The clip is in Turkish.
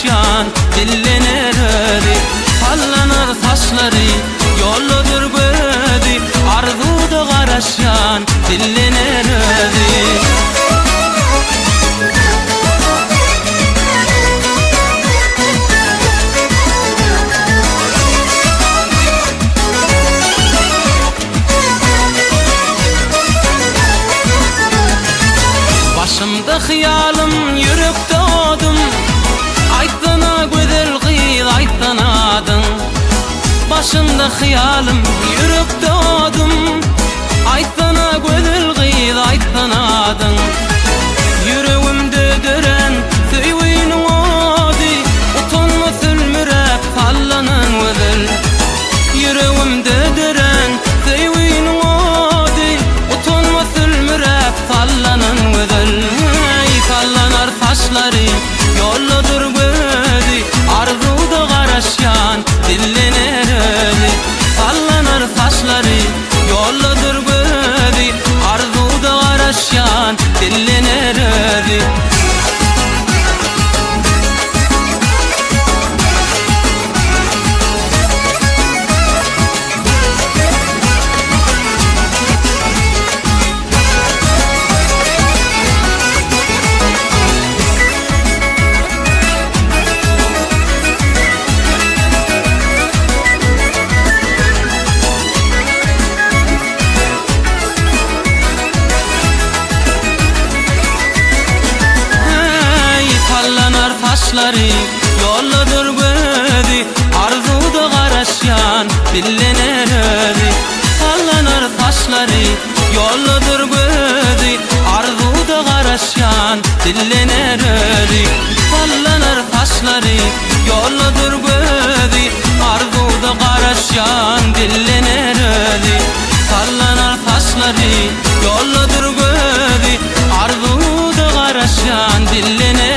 garaşyan dillenir ödi. Sallanır saçları yolludur gödi. Arzuda garaşyan dillenir ödi. Başımda hıyalım yürüp doğdum. Aytana güzel kız aytanadın. Başımda hıyalım yürüp doğdum. Aytana güzel kız aytanadın. Yüreğimde dören söyleyin odi. Utanma sülmürep sallanın güzel. Yüreğimde dören söyleyin odi. Utanma sülmürep sallanın güzel. Sallanar saçları yolludur gödi. Arzuda garaşyan dillenir ödi. Sallanar saçları yolludur gödi. Arzuda garaşyan dillenir ödi. Saçları yolludur gödi. Arzuda garaşyan dillenir ödi. Sallanar saçları yolludur gödi. Arzuda garaşyan dillenir ödi. Sallanar saçları yolludur gödi. Arzuda garaşyan dillenir ödi. Sallanar saçları yolludur gödi. Arzuda garaşyan dillenir